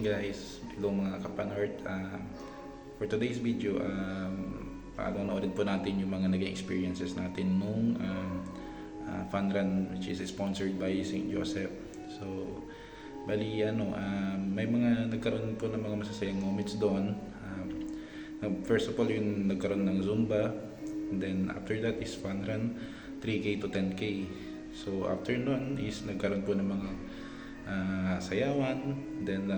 guys, hello mga kapanhurt. For today's video, panoorin po natin yung mga naging experiences natin nung fun run which is sponsored by St. Joseph. So, bali may mga nagkaroon po ng mga masasayang moments doon. First of all, yung nagkaroon ng Zumba, and then after that is fun run 3K to 10K. So after nun is nagkaroon po ng mga sayawan, then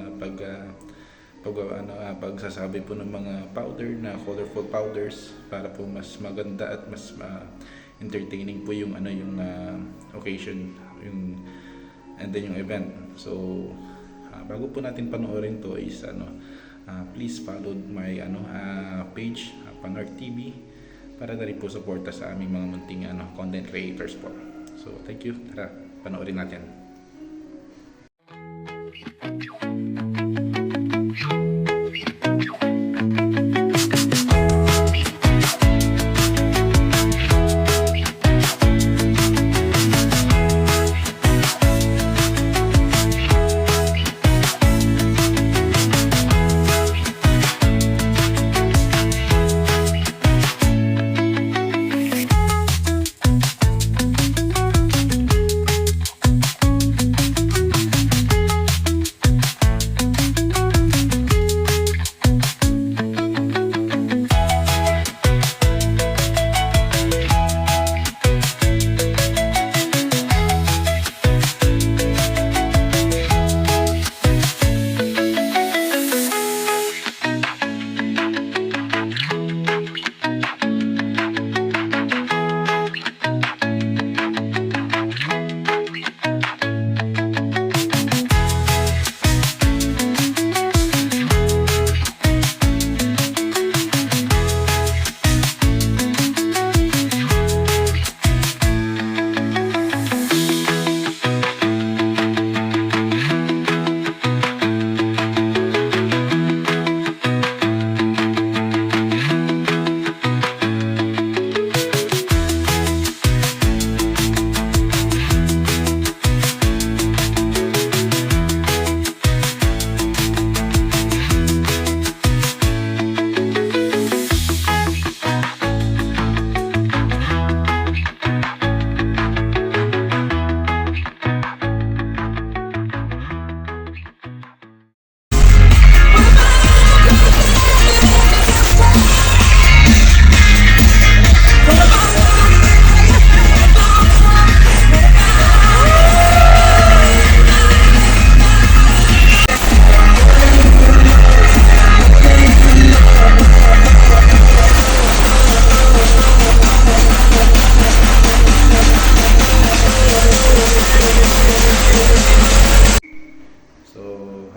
pagsasabi po ng mga powder na colorful powders para po mas maganda at mas entertaining po yung occasion, and then yung event. So bago po natin panoorin to is please follow my page, Panhurt TV, para na rin po suporta sa aming mga munting content creators po. So thank you, tara panoorin natin.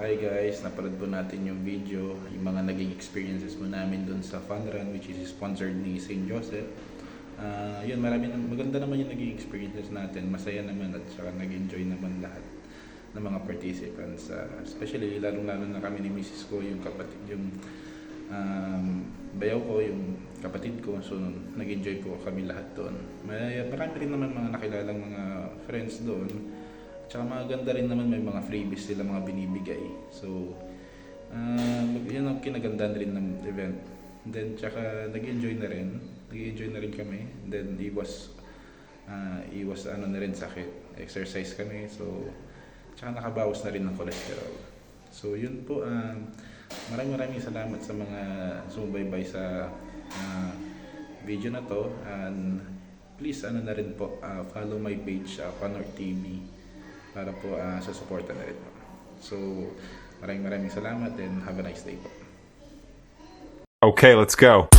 Hi guys, napanood po natin yung video, yung mga naging experiences mo namin dun sa fun run which is sponsored ni St. Joseph. Yun, maganda naman yung naging experiences natin, masaya naman at saka nag-enjoy naman lahat ng mga participants. Especially lalong-lalo na kami ni Mrs. ko, yung kapatid, yung bayaw ko, yung kapatid ko, so nag-enjoy po kami lahat doon. Marami rin naman mga nakilalang mga friends doon. Tsaka maganda rin naman, may mga freebies sila mga binibigay. So, yun ang kinagandaan rin ng event. Then, tsaka nag-enjoy na rin kami. Then, iwas na rin sakit. Exercise kami. So, tsaka nakabawas na rin ng cholesterol. So, yun po. Maraming salamat sa mga sumubaybay sa video na to. And please, na rin po, follow my page, Panhurt TV, para po sa suporta na rin po. So, maraming salamat and have a nice day po. Okay, let's go.